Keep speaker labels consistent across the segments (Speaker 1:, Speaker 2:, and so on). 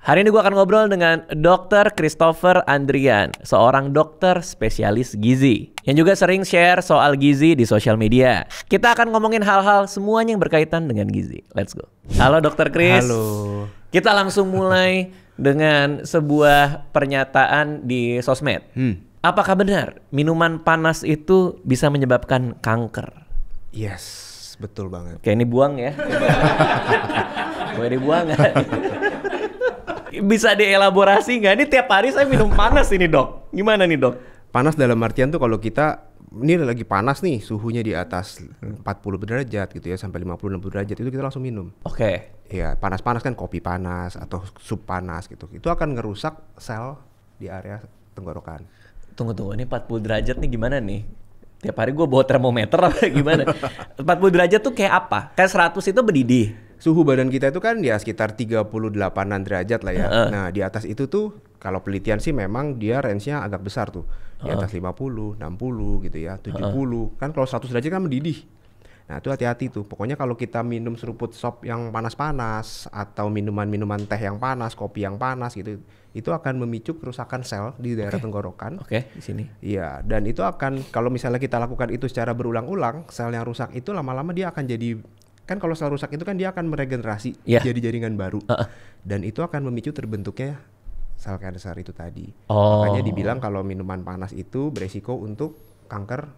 Speaker 1: Hari ini gue akan ngobrol dengan Dr. Christopher Andrian, seorang dokter spesialis gizi yang juga sering share soal gizi di sosial media. Kita akan ngomongin hal-hal semuanya yang berkaitan dengan gizi. Let's go. Halo Dr. Chris.
Speaker 2: Halo.
Speaker 1: Kita langsung mulai dengan sebuah pernyataan di sosmed. Apakah benar minuman panas itu bisa menyebabkan kanker?
Speaker 2: Yes, betul banget.
Speaker 1: Kayak ini buang ya. Boleh dibuang nggak? Bisa dielaborasi nggak? Ini tiap hari saya minum panas ini dok. Gimana nih dok?
Speaker 2: Panas dalam artian tuh kalau kita ini lagi panas nih, suhunya di atas 40 derajat gitu ya, sampai 50-60 derajat itu kita langsung minum.
Speaker 1: Oke.
Speaker 2: Ya panas-panas kan kopi panas atau sup panas gitu. Itu akan ngerusak sel di area tenggorokan.
Speaker 1: Tunggu, ini 40 derajat nih gimana nih? Tiap hari gue bawa termometer apa gimana? 40 derajat tuh kayak apa? Kayak 100 itu mendidih.
Speaker 2: Suhu badan kita itu kan ya sekitar 38-an derajat lah ya. Nah di atas itu tuh kalau penelitian sih memang dia range-nya agak besar tuh. Di atas 50, 60 gitu ya, 70. Kan kalau 100 derajat kan mendidih. Nah itu hati-hati tuh. Pokoknya kalau kita minum seruput sop yang panas-panas atau minuman-minuman teh yang panas, kopi yang panas gitu, itu akan memicu kerusakan sel di daerah tenggorokan.
Speaker 1: Oke, di sini.
Speaker 2: Iya, dan itu akan kalau misalnya kita lakukan itu secara berulang-ulang, sel yang rusak itu lama-lama dia akan jadi, kan kalau sel rusak itu kan dia akan meregenerasi jadi jaringan baru. Dan itu akan memicu terbentuknya sel kanker itu tadi. Makanya dibilang kalau minuman panas itu beresiko untuk kanker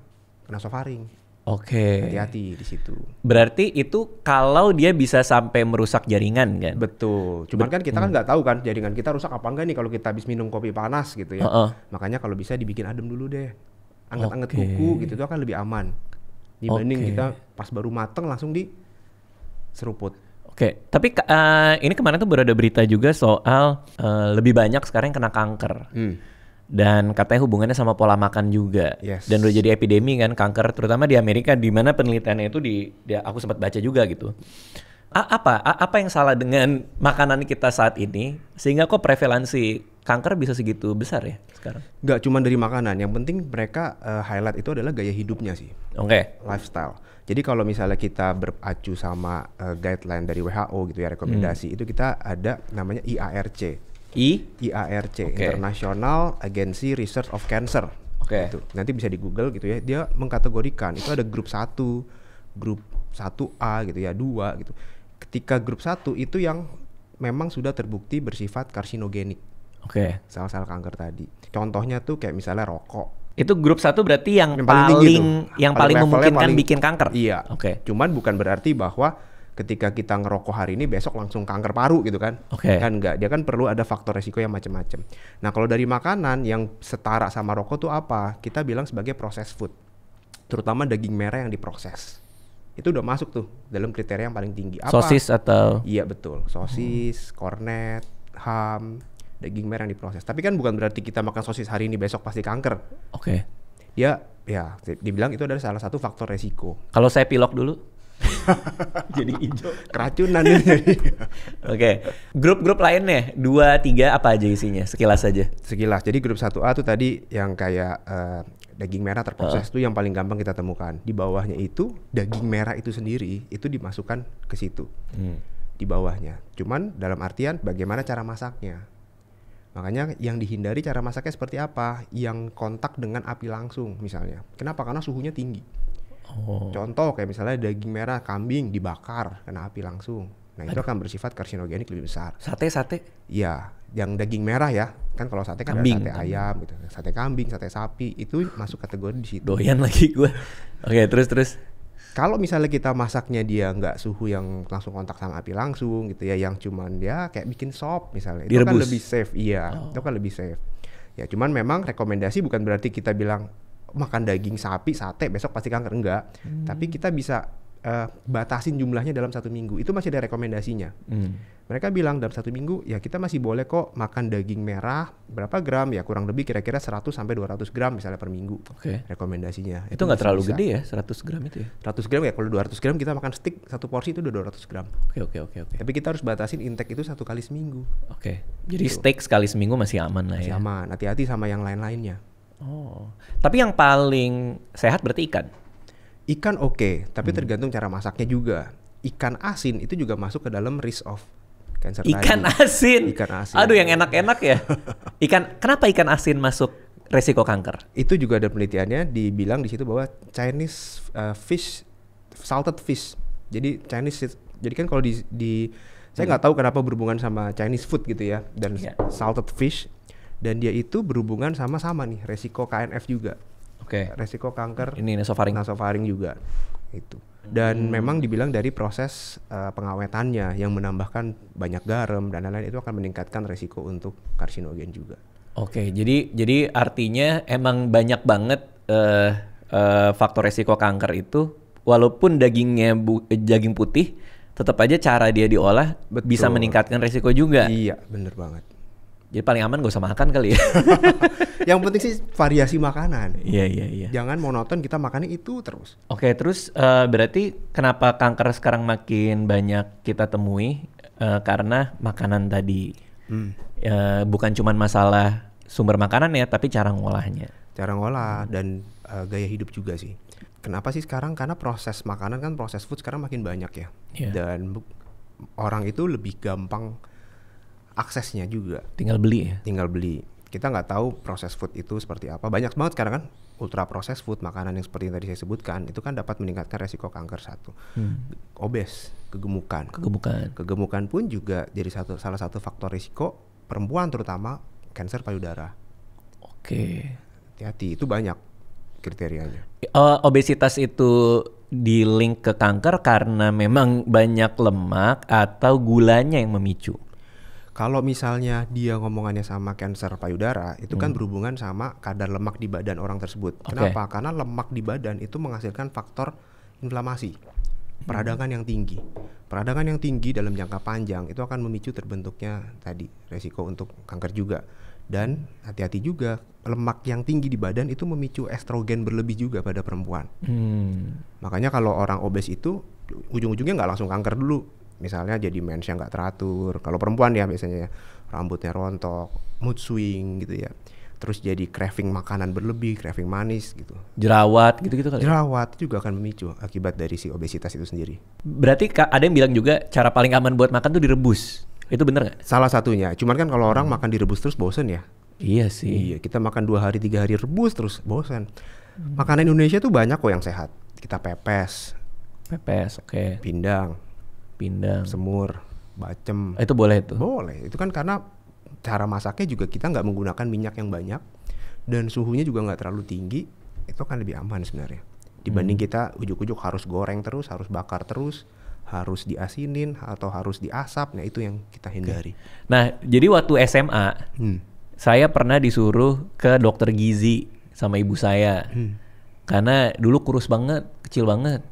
Speaker 2: nasofaring.
Speaker 1: Oke.
Speaker 2: Hati-hati di situ.
Speaker 1: Berarti itu kalau dia bisa sampai merusak jaringan kan?
Speaker 2: Betul. Cuman kan kita kan nggak tahu kan jaringan kita rusak apa enggak nih kalau kita habis minum kopi panas gitu ya. Makanya kalau bisa dibikin adem dulu deh. Anget-anget kuku gitu itu akan lebih aman. Dibanding kita pas baru mateng langsung diseruput.
Speaker 1: Oke, tapi ini kemarin tuh baru ada berita juga soal lebih banyak sekarang yang kena kanker. Dan katanya hubungannya sama pola makan juga. Dan udah jadi epidemi kan kanker, terutama di Amerika di mana penelitiannya itu aku sempat baca juga gitu. Apa yang salah dengan makanan kita saat ini sehingga kok prevalensi kanker bisa segitu besar ya sekarang?
Speaker 2: Nggak cuma dari makanan, yang penting mereka highlight itu adalah gaya hidupnya sih. Lifestyle. Jadi kalau misalnya kita beracu sama guideline dari WHO gitu ya, rekomendasi itu kita ada namanya IARC. IARC, International Agency Research of Cancer. Gitu. Nanti bisa di Google gitu ya. Dia mengkategorikan itu ada grup 1, grup 1A gitu ya, 2 gitu. Ketika grup 1 itu yang memang sudah terbukti bersifat karsinogenik. Sel-sel kanker tadi. Contohnya tuh kayak misalnya rokok.
Speaker 1: Itu grup 1 berarti yang paling memungkinkan bikin kanker.
Speaker 2: Iya. Cuman bukan berarti bahwa ketika kita ngerokok hari ini besok langsung kanker paru gitu kan. Kan enggak, dia kan perlu ada faktor resiko yang macam-macam. Nah, kalau dari makanan yang setara sama rokok tuh apa? Kita bilang sebagai processed food. Terutama daging merah yang diproses. Itu udah masuk tuh dalam kriteria yang paling tinggi. Apa?
Speaker 1: Sosis atau?
Speaker 2: Iya betul, sosis, kornet, ham, daging merah yang diproses. Tapi kan bukan berarti kita makan sosis hari ini besok pasti kanker. Dia ya dibilang itu adalah salah satu faktor resiko.
Speaker 1: Kalau saya pilok dulu jadi hijau,
Speaker 2: keracunan jadi.
Speaker 1: Grup-grup lainnya 2, 3 apa aja isinya? Sekilas aja.
Speaker 2: Sekilas. Jadi grup 1A tuh tadi yang kayak daging merah terproses itu yang paling gampang kita temukan. Di bawahnya itu daging merah itu sendiri itu dimasukkan ke situ. Di bawahnya. Cuman dalam artian bagaimana cara masaknya. Makanya yang dihindari cara masaknya seperti apa? Yang kontak dengan api langsung misalnya. Kenapa? Karena suhunya tinggi. Contoh kayak misalnya daging merah kambing dibakar kena api langsung. Nah itu akan bersifat karsinogenik lebih besar.
Speaker 1: Sate?
Speaker 2: Iya, yang daging merah ya. Kan kalau sate kan ada sate ayam gitu. Sate kambing, sate sapi itu masuk kategori di situ.
Speaker 1: Doyan lagi gue. Terus.
Speaker 2: Kalau misalnya kita masaknya dia nggak suhu yang langsung kontak sama api langsung gitu ya, yang cuman dia kayak bikin sop misalnya, itu kan lebih safe. Itu kan lebih safe. Ya cuman memang rekomendasi bukan berarti kita bilang makan daging sapi, sate besok pasti kanker, enggak. Tapi kita bisa batasin jumlahnya dalam 1 minggu. Itu masih ada rekomendasinya. Mereka bilang dalam 1 minggu ya kita masih boleh kok makan daging merah berapa gram ya, kurang lebih kira-kira 100 sampai 200 gram misalnya per minggu. Rekomendasinya.
Speaker 1: Itu nggak terlalu gede ya 100 gram itu ya?
Speaker 2: 100 gram ya, kalau 200 gram kita makan steak 1 porsi itu udah 200 gram.
Speaker 1: Oke.
Speaker 2: Tapi kita harus batasin intake itu 1 kali seminggu.
Speaker 1: Jadi steak sekali seminggu masih aman lah ya?
Speaker 2: Masih aman, hati-hati sama yang lain-lainnya.
Speaker 1: Tapi yang paling sehat berarti ikan?
Speaker 2: Ikan tapi tergantung cara masaknya juga. Ikan asin itu juga masuk ke dalam risk of cancer
Speaker 1: ikan
Speaker 2: tadi.
Speaker 1: Asin.
Speaker 2: Ikan asin.
Speaker 1: Aduh, yang enak-enak ya. Kenapa ikan asin masuk resiko kanker?
Speaker 2: Itu juga ada penelitiannya dibilang di situ bahwa Chinese fish, salted fish. Jadi jadi kan kalau saya nggak tahu kenapa berhubungan sama Chinese food gitu ya, dan salted fish, dan dia itu berhubungan sama nih resiko KNF juga. Resiko kanker.
Speaker 1: Ini
Speaker 2: nasofaring juga itu. Dan memang dibilang dari proses pengawetannya yang menambahkan banyak garam dan lain-lain itu akan meningkatkan resiko untuk karsinogen juga.
Speaker 1: Jadi artinya emang banyak banget faktor resiko kanker itu, walaupun dagingnya daging putih, tetap aja cara dia diolah bisa meningkatkan resiko juga.
Speaker 2: Iya, bener banget.
Speaker 1: Jadi paling aman gak usah makan kali ya.
Speaker 2: Yang penting sih variasi makanan.
Speaker 1: Iya.
Speaker 2: Jangan monoton kita makannya itu terus.
Speaker 1: Terus berarti kenapa kanker sekarang makin banyak kita temui? Karena makanan tadi. Bukan cuma masalah sumber makanan ya, tapi cara ngolahnya.
Speaker 2: Cara ngolah dan gaya hidup juga sih. Kenapa sih sekarang? Karena proses makanan kan, proses food sekarang makin banyak ya. Dan orang itu lebih gampang aksesnya juga.
Speaker 1: Tinggal beli ya?
Speaker 2: Tinggal beli. Kita nggak tahu proses food itu seperti apa. Banyak banget sekarang kan ultra processed food, makanan yang seperti yang tadi saya sebutkan, itu kan dapat meningkatkan resiko kanker satu. Obes, kegemukan. Kegemukan pun juga jadi salah satu faktor risiko perempuan, terutama kanker payudara. Hati-hati, itu banyak kriterianya.
Speaker 1: Obesitas itu di link ke kanker karena memang banyak lemak atau gulanya yang memicu?
Speaker 2: Kalau misalnya dia ngomongannya sama kanker payudara, itu kan berhubungan sama kadar lemak di badan orang tersebut. Kenapa? Karena lemak di badan itu menghasilkan faktor inflamasi, peradangan yang tinggi. Peradangan yang tinggi dalam jangka panjang itu akan memicu terbentuknya tadi resiko untuk kanker juga. Dan hati-hati juga, lemak yang tinggi di badan itu memicu estrogen berlebih juga pada perempuan. Makanya kalau orang obes itu ujung-ujungnya nggak langsung kanker dulu. Misalnya jadi mens yang nggak teratur. Kalau perempuan ya biasanya rambutnya rontok, mood swing gitu ya. Terus jadi craving makanan berlebih, craving manis gitu.
Speaker 1: Jerawat gitu-gitu kali.
Speaker 2: Jerawat juga akan memicu akibat dari si obesitas itu sendiri.
Speaker 1: Berarti ada yang bilang juga cara paling aman buat makan tuh direbus. Itu bener nggak?
Speaker 2: Salah satunya. Cuman kan kalau orang makan direbus terus bosen ya.
Speaker 1: Iya sih.
Speaker 2: Iya, kita makan 2 hari 3 hari rebus terus bosen. Makanan Indonesia tuh banyak kok yang sehat. Kita pepes, pindang, semur, bacem.
Speaker 1: Itu boleh tuh?
Speaker 2: Boleh. Itu kan karena cara masaknya juga kita nggak menggunakan minyak yang banyak dan suhunya juga nggak terlalu tinggi. Itu kan lebih aman sebenarnya. Dibanding kita ujuk-ujuk harus goreng terus, harus bakar terus, harus diasinin atau harus diasap. Nah itu yang kita hindari.
Speaker 1: Nah jadi waktu SMA saya pernah disuruh ke dokter gizi sama ibu saya. Karena dulu kurus banget, kecil banget.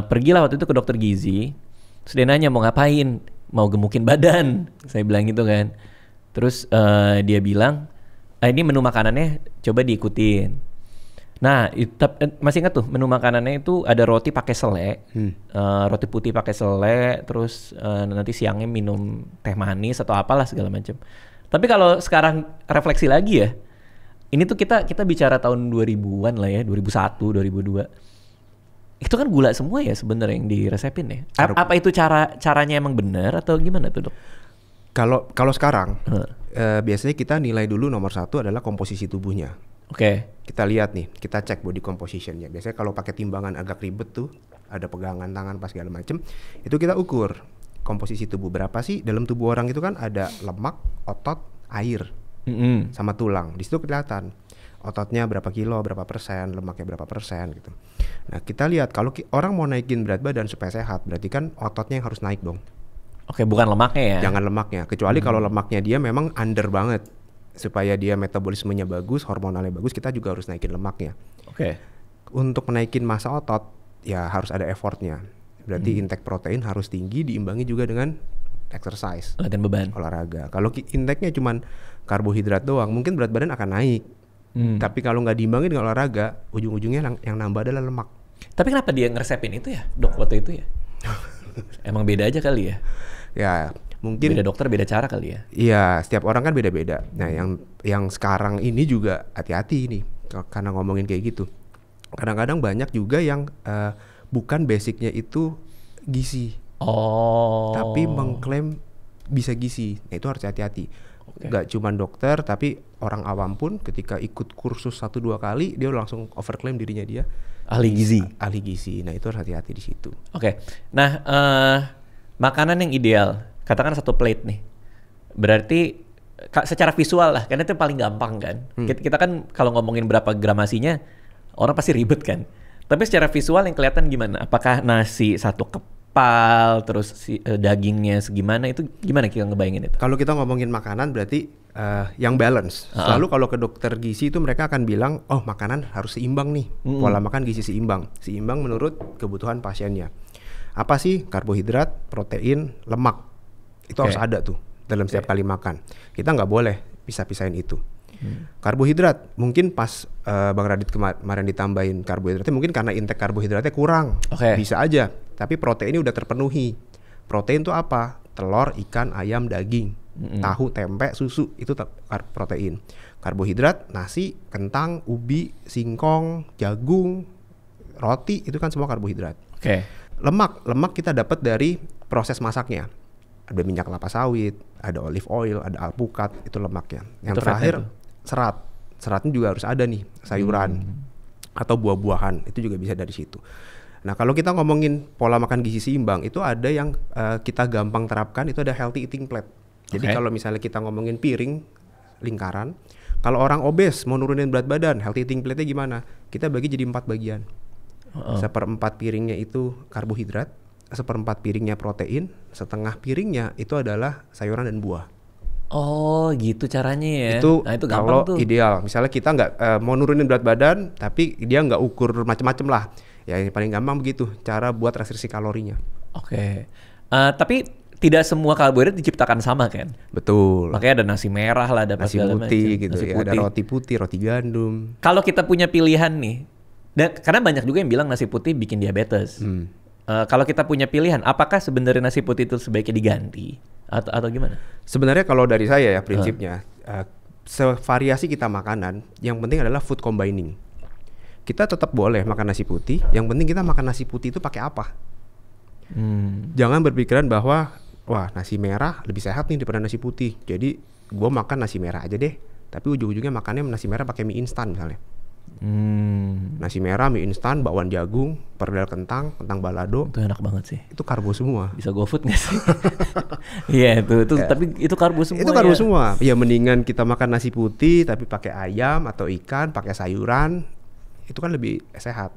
Speaker 1: Pergilah waktu itu ke dokter gizi. Terus dia nanya mau ngapain, mau gemukin badan, saya bilang gitu kan. Terus dia bilang, ini menu makanannya coba diikutin. Nah, masih ingat tuh menu makanannya itu ada roti pakai selai, roti putih pakai selai, terus nanti siangnya minum teh manis atau apalah segala macam. Tapi kalau sekarang refleksi lagi ya, ini tuh kita bicara tahun 2000-an lah ya, 2001, 2002. Itu kan gula semua ya sebenarnya yang diresepin ya. Apa itu caranya emang benar atau gimana tuh, Dok?
Speaker 2: Kalau sekarang biasanya kita nilai dulu nomor 1 adalah komposisi tubuhnya. Kita lihat nih, kita cek body compositionnya. Biasanya kalau pakai timbangan agak ribet tuh, ada pegangan tangan pas segala macem, itu kita ukur komposisi tubuh berapa sih. Dalam tubuh orang itu kan ada lemak, otot, air, sama tulang. Di situ kelihatan ototnya berapa kilo, berapa persen, lemaknya berapa persen gitu. Nah kita lihat kalau orang mau naikin berat badan supaya sehat, berarti kan ototnya yang harus naik dong.
Speaker 1: Bukan lemaknya ya?
Speaker 2: Jangan lemaknya, kecuali kalau lemaknya dia memang under banget. Supaya dia metabolismenya bagus, hormonalnya bagus, kita juga harus naikin lemaknya. Untuk menaikin massa otot, ya harus ada effortnya. Berarti intake protein harus tinggi, diimbangi juga dengan exercise,
Speaker 1: latihan beban,
Speaker 2: olahraga. Kalau intake-nya cuman karbohidrat doang, mungkin berat badan akan naik. Tapi kalau nggak diimbangi dengan olahraga, ujung-ujungnya yang nambah adalah lemak.
Speaker 1: Tapi kenapa dia ngeresepin itu ya, Dok, waktu itu ya? Emang beda aja kali ya?
Speaker 2: Ya, mungkin
Speaker 1: beda dokter, beda cara kali ya?
Speaker 2: Iya, setiap orang kan beda-beda. Nah, yang sekarang ini juga hati-hati nih, karena ngomongin kayak gitu. Kadang-kadang banyak juga yang bukan basicnya itu gizi, tapi mengklaim bisa gizi. Nah itu harus hati-hati. Gak cuma dokter, tapi orang awam pun ketika ikut kursus 1-2 kali dia langsung overclaim dirinya dia
Speaker 1: ahli gizi.
Speaker 2: Ahli gizi. Nah itu harus hati-hati di situ.
Speaker 1: Oke. Nah makanan yang ideal, katakan 1 plate nih. Berarti secara visual lah, karena itu paling gampang kan. Kita kan kalau ngomongin berapa gramasinya, orang pasti ribet kan. Tapi secara visual yang kelihatan gimana? Apakah nasi 1 kepal, terus dagingnya segimana, itu gimana kita ngebayangin itu?
Speaker 2: Kalau kita ngomongin makanan berarti yang balance. Selalu kalau ke dokter gizi itu mereka akan bilang, oh makanan harus seimbang nih. Pola makan gizi seimbang. Seimbang menurut kebutuhan pasiennya. Apa sih? Karbohidrat, protein, lemak. Itu harus ada tuh dalam setiap kali makan. Kita nggak boleh pisah-pisahin itu. Karbohidrat, mungkin pas Bang Radit kemarin ditambahin karbohidratnya, mungkin karena intake karbohidratnya kurang. Bisa aja. Tapi proteinnya udah terpenuhi. Protein itu apa? Telur, ikan, ayam, daging, tahu, tempe, susu, itu protein. Karbohidrat, nasi, kentang, ubi, singkong, jagung, roti, itu kan semua karbohidrat. Lemak kita dapat dari proses masaknya. Ada minyak kelapa sawit, ada olive oil, ada alpukat, itu lemaknya. Yang terakhir seratnya juga harus ada nih, sayuran atau buah-buahan, itu juga bisa dari situ. Nah kalau kita ngomongin pola makan gizi seimbang, itu ada yang kita gampang terapkan, itu ada healthy eating plate. Jadi kalau misalnya kita ngomongin piring, lingkaran, kalau orang obes mau nurunin berat badan, healthy eating plate-nya gimana? Kita bagi jadi 4 bagian. 1/4 piringnya itu karbohidrat, 1/4 piringnya protein, 1/2 piringnya itu adalah sayuran dan buah.
Speaker 1: Oh gitu caranya ya.
Speaker 2: Itu,
Speaker 1: nah, itu
Speaker 2: kalau
Speaker 1: tuh.
Speaker 2: Ideal. Misalnya kita nggak mau nurunin berat badan, tapi dia nggak ukur macem-macem lah. Ya yang paling gampang begitu cara buat restriksi kalorinya.
Speaker 1: Tapi tidak semua karbohidrat diciptakan sama kan?
Speaker 2: Betul.
Speaker 1: Makanya ada nasi merah lah, ada
Speaker 2: nasi putih gitu ya, ada roti putih, roti gandum.
Speaker 1: Kalau kita punya pilihan nih, dan karena banyak juga yang bilang nasi putih bikin diabetes. Kalau kita punya pilihan, apakah sebenarnya nasi putih itu sebaiknya diganti atau gimana?
Speaker 2: Sebenarnya kalau dari saya ya prinsipnya, sevariasi kita makanan, yang penting adalah food combining. Kita tetap boleh makan nasi putih, yang penting kita makan nasi putih itu pakai apa? Jangan berpikiran bahwa wah nasi merah lebih sehat nih daripada nasi putih, jadi gue makan nasi merah aja deh. Tapi ujung-ujungnya makannya nasi merah pakai mie instan misalnya. Nasi merah, mie instan, bakwan jagung, perkedel kentang balado.
Speaker 1: Itu enak banget sih.
Speaker 2: Itu karbo semua.
Speaker 1: Bisa GoFood nggak sih? Iya itu tapi itu karbo semua.
Speaker 2: Itu karbo semua. Ya mendingan kita makan nasi putih tapi pakai ayam atau ikan, pakai sayuran. Itu kan lebih sehat.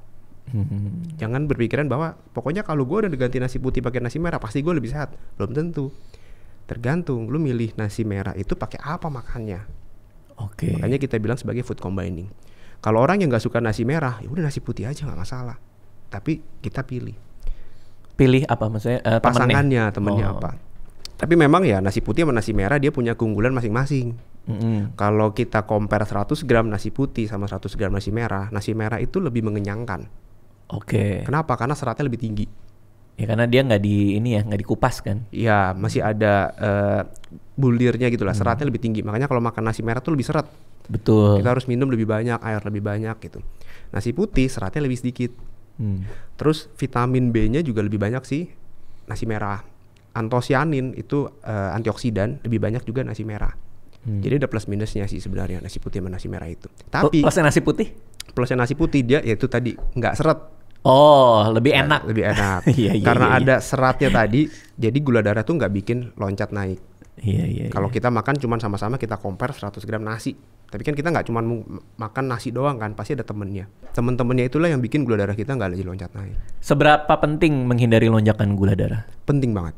Speaker 2: Jangan berpikiran bahwa pokoknya kalau gue udah ganti nasi putih pakai nasi merah pasti gue lebih sehat. Belum tentu. Tergantung lu milih nasi merah itu pakai apa makannya. Makanya kita bilang sebagai food combining. Kalau orang yang nggak suka nasi merah, ya udah nasi putih aja nggak masalah. Tapi kita pilih
Speaker 1: apa maksudnya?
Speaker 2: Pasangannya, temennya apa. Tapi memang ya nasi putih sama nasi merah dia punya keunggulan masing-masing. Kalau kita compare 100 gram nasi putih sama 100 gram nasi merah itu lebih mengenyangkan. Kenapa? Karena seratnya lebih tinggi.
Speaker 1: Ya karena dia nggak dikupas kan?
Speaker 2: Iya, masih ada bulirnya gitulah, seratnya lebih tinggi. Makanya kalau makan nasi merah tuh lebih seret.
Speaker 1: Betul.
Speaker 2: Kita harus minum lebih banyak, air lebih banyak gitu. Nasi putih seratnya lebih sedikit. Terus vitamin B-nya juga lebih banyak sih nasi merah. Antosianin itu antioksidan lebih banyak juga nasi merah. Jadi ada plus minusnya sih sebenarnya nasi putih sama nasi merah itu. Tapi
Speaker 1: plusnya nasi putih?
Speaker 2: Plusnya nasi putih dia yaitu tadi nggak seret.
Speaker 1: Lebih enak.
Speaker 2: Lebih enak. Karena ada seratnya tadi, jadi gula darah tuh nggak bikin loncat naik. Kalau kita makan cuman sama-sama kita compare 100 gram nasi. Tapi kan kita nggak cuma makan nasi doang kan, pasti ada temennya. Temen-temennya itulah yang bikin gula darah kita nggak lagi loncat naik.
Speaker 1: Seberapa penting menghindari lonjakan gula darah?
Speaker 2: Penting banget.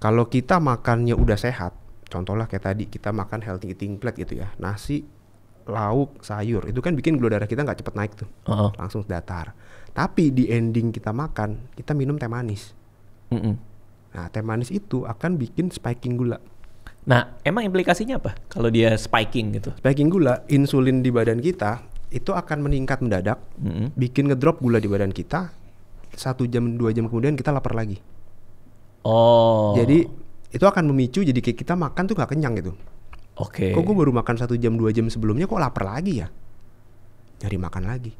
Speaker 2: Kalau kita makannya udah sehat, contohnya kayak tadi kita makan healthy eating plate gitu ya, nasi, lauk, sayur, itu kan bikin gula darah kita nggak cepet naik tuh, langsung datar. Tapi di ending kita makan, kita minum teh manis. Nah teh manis itu akan bikin spiking gula.
Speaker 1: Nah, emang implikasinya apa kalau dia spiking gitu?
Speaker 2: Spiking gula, insulin di badan kita itu akan meningkat mendadak, bikin ngedrop gula di badan kita. 1 jam 2 jam kemudian kita lapar lagi. Jadi itu akan memicu jadi kayak kita makan tuh gak kenyang gitu. Kok gue baru makan 1 jam 2 jam sebelumnya kok lapar lagi ya? Nyari makan lagi.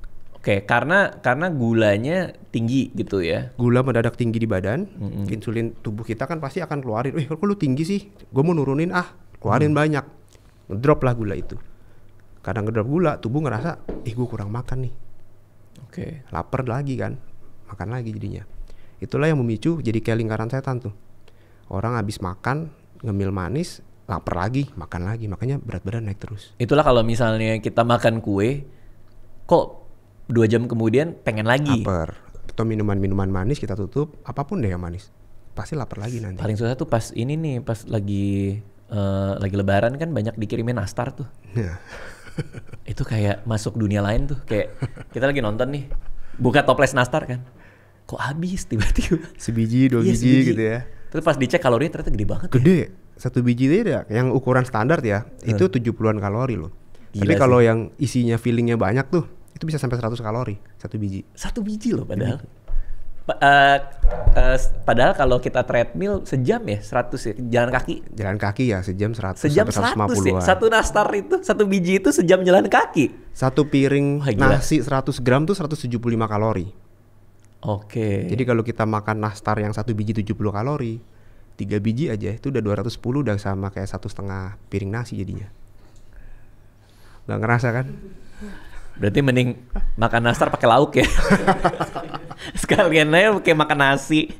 Speaker 1: Oke, karena gulanya tinggi gitu ya.
Speaker 2: Gula mendadak tinggi di badan, insulin tubuh kita kan pasti akan keluarin. Kok lu tinggi sih? Gue mau nurunin keluarin banyak. Ngedrop lah gula itu. Kadang ngedrop gula, tubuh ngerasa, gue kurang makan nih.
Speaker 1: Oke.
Speaker 2: Lapar lagi kan, makan lagi jadinya. Itulah yang memicu jadi kayak lingkaran setan tuh. Orang habis makan, ngemil manis, lapar lagi, makan lagi. Makanya berat badan naik terus.
Speaker 1: Itulah kalau misalnya kita makan kue, kok 2 jam kemudian pengen lagi.
Speaker 2: Lapar. Atau minuman-minuman manis kita tutup, apapun deh yang manis. Pasti lapar lagi nanti.
Speaker 1: Paling susah tuh pas ini nih, pas lagi lebaran kan banyak dikirimin nastar tuh. Itu kayak masuk dunia lain tuh. Kayak kita lagi nonton nih, buka toples nastar kan. Kok habis tiba-tiba?
Speaker 2: Sebiji, 2 biji gitu ya.
Speaker 1: Terus pas dicek kalorinya ternyata gede banget.
Speaker 2: Gede. Ya? 1 biji itu ya, yang ukuran standar ya, itu 70-an kalori loh. Gila. Tapi kalau yang isinya fillingnya banyak tuh, itu bisa sampai 100 kalori 1 biji.
Speaker 1: 1 biji loh padahal. Padahal kalau kita treadmill sejam ya 100 ya, jalan kaki
Speaker 2: ya sejam 100
Speaker 1: sejam
Speaker 2: sampai
Speaker 1: 100 ya. Satu nastar itu, 1 biji itu sejam jalan kaki.
Speaker 2: 1 piring nasi 100 gram tuh 175 kalori.
Speaker 1: Oke.
Speaker 2: Jadi kalau kita makan nastar yang 1 biji 70 kalori, 3 biji aja itu udah 210, udah sama kayak 1,5 piring nasi jadinya. Gak ngerasa kan?
Speaker 1: Berarti mending makan nastar pakai lauk ya. Sekalian aja kayak makan nasi.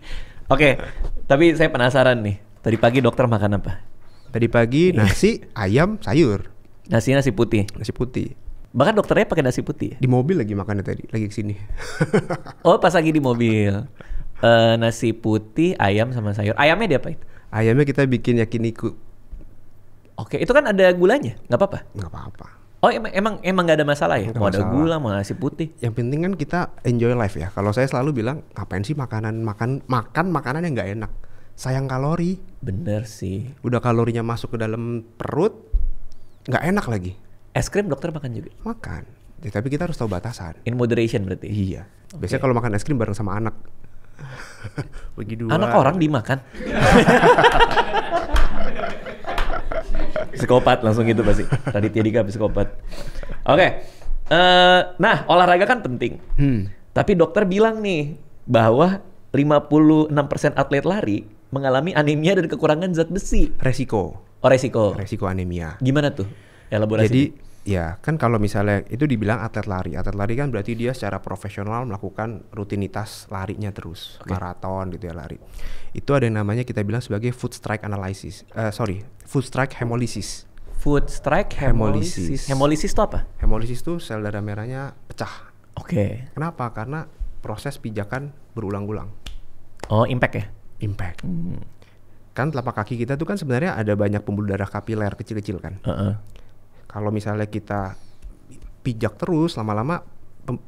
Speaker 1: Oke, tapi saya penasaran nih. Tadi pagi dokter makan apa?
Speaker 2: Tadi pagi nasi, ayam, sayur.
Speaker 1: Nasi putih.
Speaker 2: Nasi putih.
Speaker 1: Bahkan dokternya pakai nasi putih.
Speaker 2: Di mobil lagi makannya tadi, lagi kesini.
Speaker 1: Oh, pas lagi di mobil. Nasi putih, ayam sama sayur. Ayamnya diapain?
Speaker 2: Ayamnya kita bikin yakiniku.
Speaker 1: Oke, itu kan ada gulanya, nggak apa-apa?
Speaker 2: Nggak apa-apa.
Speaker 1: Oh emang nggak ada masalah ya? Mau ada gula, mau nasi putih.
Speaker 2: Yang penting kan kita enjoy life ya. Kalau saya selalu bilang, ngapain sih makan makanan yang nggak enak? Sayang kalori.
Speaker 1: Bener sih.
Speaker 2: Udah kalorinya masuk ke dalam perut, nggak enak lagi.
Speaker 1: Es krim dokter makan juga?
Speaker 2: Makan. Ya, tapi kita harus tahu batasan.
Speaker 1: In moderation berarti?
Speaker 2: Iya. Biasanya kalau makan es krim bareng sama anak. Bagi 2.
Speaker 1: Anak orang dimakan? Psikopat langsung gitu pasti. Raditya Dika psikopat. Oke. Nah, olahraga kan penting. Tapi dokter bilang nih bahwa 56% atlet lari mengalami anemia dan kekurangan zat besi.
Speaker 2: Resiko.
Speaker 1: Oh, resiko.
Speaker 2: Resiko anemia.
Speaker 1: Gimana tuh? Elaborasi.
Speaker 2: Jadi ya kan kalau misalnya itu dibilang atlet lari kan berarti dia secara profesional melakukan rutinitas larinya terus, maraton gitu ya lari. Itu ada yang namanya kita bilang sebagai food strike hemolysis. Food strike hemolysis.
Speaker 1: Hemolysis itu apa?
Speaker 2: Hemolysis itu sel darah merahnya pecah.
Speaker 1: Oke.
Speaker 2: Kenapa? Karena proses pijakan berulang-ulang.
Speaker 1: Oh, impact ya?
Speaker 2: Impact. Kan telapak kaki kita tuh kan sebenarnya ada banyak pembuluh darah kapiler kecil-kecil kan. Kalau misalnya kita pijak terus, lama-lama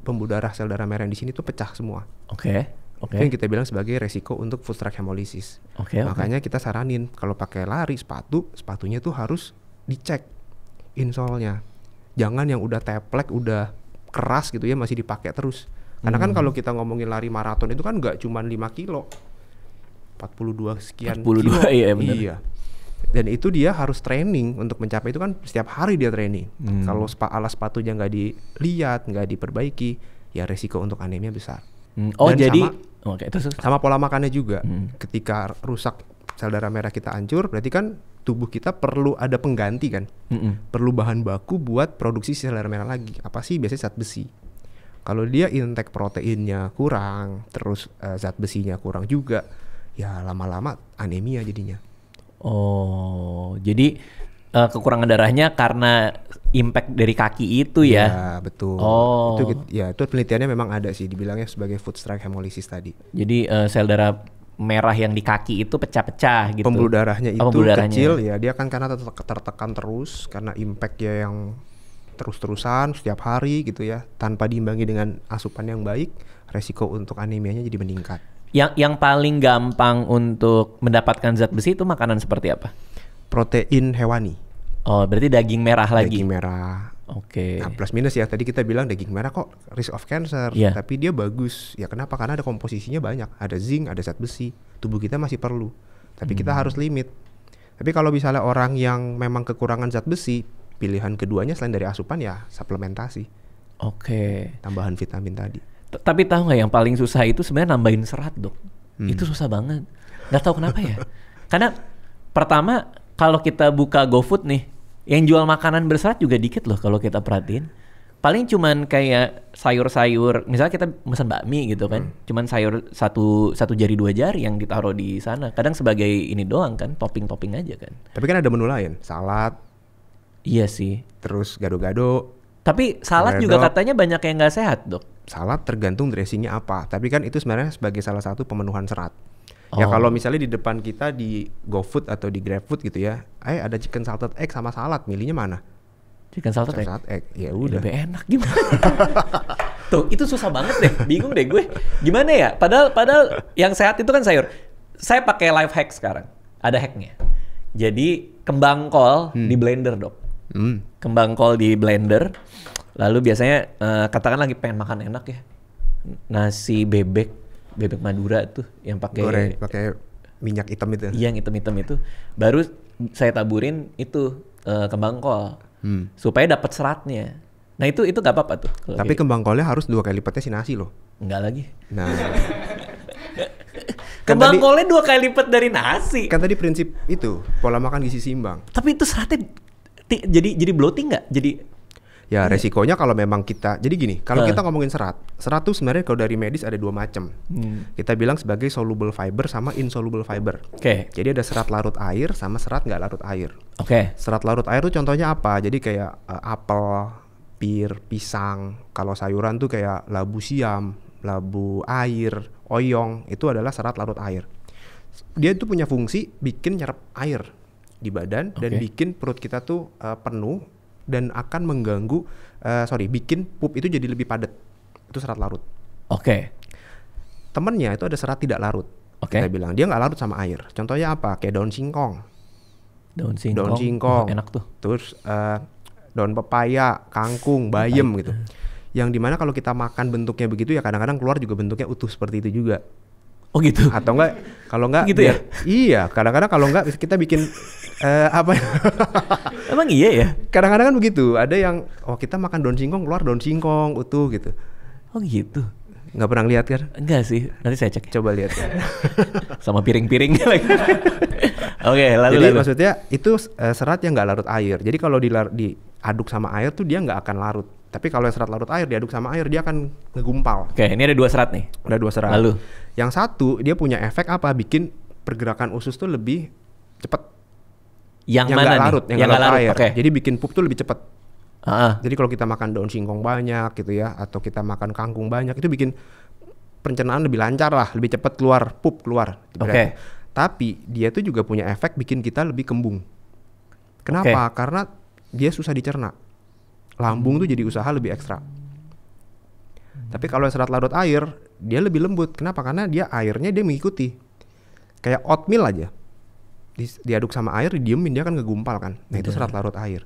Speaker 2: pembuluh darah sel darah merah yang di sini tuh pecah semua.
Speaker 1: Oke.
Speaker 2: Itu yang kita bilang sebagai resiko untuk food strike hemolysis. Makanya kita saranin kalau pakai lari sepatunya tuh harus dicek insole-nya. Jangan yang udah teplek, udah keras gitu ya masih dipakai terus. Karena kan kalau kita ngomongin lari maraton itu kan nggak cuma 5 kilo. 42 sekian
Speaker 1: 42
Speaker 2: kilo.
Speaker 1: Iya benar.
Speaker 2: Iya. Dan itu dia harus training untuk mencapai itu kan setiap hari dia training. Kalau alas sepatunya nggak dilihat, nggak diperbaiki, ya resiko untuk anemia besar.
Speaker 1: Oh,
Speaker 2: dan
Speaker 1: jadi
Speaker 2: sama pola makannya juga. Ketika rusak sel darah merah kita hancur, berarti kan tubuh kita perlu ada pengganti kan. Perlu bahan baku buat produksi sel darah merah lagi. Apa sih? Biasanya zat besi. Kalau dia intake proteinnya kurang, terus zat besinya kurang juga, ya lama-lama anemia jadinya.
Speaker 1: Oh, jadi kekurangan darahnya karena impact dari kaki itu ya?
Speaker 2: Ya betul.
Speaker 1: Oh.
Speaker 2: Itu penelitiannya memang ada sih, dibilangnya sebagai food strike hemolysis tadi.
Speaker 1: Jadi sel darah merah yang di kaki itu pecah-pecah gitu.
Speaker 2: Pembuluh darahnya itu kecil ya, dia kan karena tertekan terus karena impactnya yang terus-terusan setiap hari gitu ya, tanpa diimbangi dengan asupan yang baik, resiko untuk anemianya jadi meningkat.
Speaker 1: Yang paling gampang untuk mendapatkan zat besi itu makanan seperti apa?
Speaker 2: Protein hewani.
Speaker 1: Oh, berarti daging merah lagi?
Speaker 2: Daging merah.
Speaker 1: Oke.
Speaker 2: Nah, plus minus ya, tadi kita bilang daging merah kok risk of cancer, tapi dia bagus. Ya kenapa? Karena ada komposisinya banyak. Ada zinc, ada zat besi. Tubuh kita masih perlu. Tapi kita harus limit. Tapi kalau misalnya orang yang memang kekurangan zat besi, pilihan keduanya selain dari asupan ya suplementasi.
Speaker 1: Oke.
Speaker 2: Tambahan vitamin tadi.
Speaker 1: Tapi tahu nggak yang paling susah itu sebenarnya nambahin serat, Dok. Itu susah banget. Nggak tahu kenapa ya. Karena pertama kalau kita buka GoFood nih, yang jual makanan berserat juga dikit loh kalau kita perhatiin. Paling cuman kayak sayur-sayur, misalnya kita pesan bakmi gitu kan, cuman sayur satu jari 2 jari yang ditaruh di sana. Kadang sebagai ini doang kan, topping-topping aja kan.
Speaker 2: Tapi kan ada menu lain, salad.
Speaker 1: Iya sih.
Speaker 2: Terus gado-gado.
Speaker 1: Tapi salad juga katanya banyak yang nggak sehat, Dok.
Speaker 2: Salad tergantung dressingnya apa. Tapi kan itu sebenarnya sebagai salah satu pemenuhan serat. Ya kalau misalnya di depan kita di GoFood atau di GrabFood gitu ya, ada chicken salted egg sama salad, milihnya mana?
Speaker 1: Chicken salted
Speaker 2: egg. Ya udah.
Speaker 1: Lebih enak gimana? Tuh, itu susah banget deh. Bingung deh gue. Gimana ya? Padahal yang sehat itu kan sayur. Saya pakai life hack sekarang. Ada hacknya. Jadi kembang kol di blender, Dok. Kembang kol di blender. Lalu biasanya katakan lagi pengen makan enak ya. Nasi bebek Madura tuh yang pakai
Speaker 2: minyak hitam itu.
Speaker 1: Iya, yang hitam-hitam itu. Baru saya taburin itu kembang kol. Supaya dapat seratnya. Nah itu gak apa-apa tuh.
Speaker 2: Tapi kembang kolnya harus 2 kali lipatnya si nasi loh.
Speaker 1: Enggak lagi.
Speaker 2: Nah.
Speaker 1: Kembang kolnya 2 kali lipat dari nasi.
Speaker 2: Kan tadi prinsip itu pola makan gizi seimbang.
Speaker 1: Tapi itu seratnya jadi bloating nggak? Jadi
Speaker 2: ya resikonya kalau memang kita, jadi gini, kalau kita ngomongin serat tuh sebenarnya kalau dari medis ada 2 macam. Kita bilang sebagai soluble fiber sama insoluble fiber. Jadi ada serat larut air sama serat nggak larut air. Serat larut air tuh contohnya apa? Jadi kayak apel, pir, pisang. Kalau sayuran tuh kayak labu siam, labu air, oyong, itu adalah serat larut air. Dia tuh punya fungsi bikin nyerap air di badan dan bikin perut kita tuh penuh dan akan mengganggu, bikin pup itu jadi lebih padat. Itu serat larut. Temennya itu ada serat tidak larut. Kita bilang dia nggak larut sama air. Contohnya apa? Kayak daun singkong. Daun singkong.
Speaker 1: Enak tuh.
Speaker 2: Terus daun pepaya, kangkung, bayam gitu. Yang dimana kalau kita makan bentuknya begitu ya kadang-kadang keluar juga bentuknya utuh seperti itu juga.
Speaker 1: Oh gitu.
Speaker 2: Atau enggak, kalau enggak
Speaker 1: gitu ya?
Speaker 2: Iya, kadang-kadang kalau enggak kita bikin apa?
Speaker 1: Emang iya ya?
Speaker 2: Kadang-kadang kan begitu. Ada yang kita makan daun singkong keluar daun singkong utuh gitu.
Speaker 1: Oh gitu.
Speaker 2: Nggak pernah lihat kan?
Speaker 1: Enggak sih. Nanti saya cek.
Speaker 2: Coba lihat.
Speaker 1: Sama piring-piringnya lagi. Lalu.
Speaker 2: Jadi maksudnya itu serat yang nggak larut air. Jadi kalau diaduk sama air tuh dia nggak akan larut. Tapi kalau serat larut air diaduk sama air dia akan ngegumpal.
Speaker 1: Ini ada 2 serat nih.
Speaker 2: Ada 2 serat.
Speaker 1: Lalu
Speaker 2: yang satu dia punya efek apa? Bikin pergerakan usus tuh lebih cepat.
Speaker 1: Yang mana nih?
Speaker 2: Larut, yang nggak larut air. Jadi bikin pup tuh lebih cepat. Jadi kalau kita makan daun singkong banyak gitu ya, atau kita makan kangkung banyak, itu bikin pencernaan lebih lancar lah, lebih cepat keluar pup keluar. Tapi dia tuh juga punya efek bikin kita lebih kembung. Kenapa? Karena dia susah dicerna. Lambung tuh jadi usaha lebih ekstra. Tapi kalau serat larut air, dia lebih lembut. Kenapa? Karena dia airnya dia mengikuti. Kayak oatmeal aja. Diaduk sama air, didiemin dia kan ngegumpal kan. Nah itu serat larut air.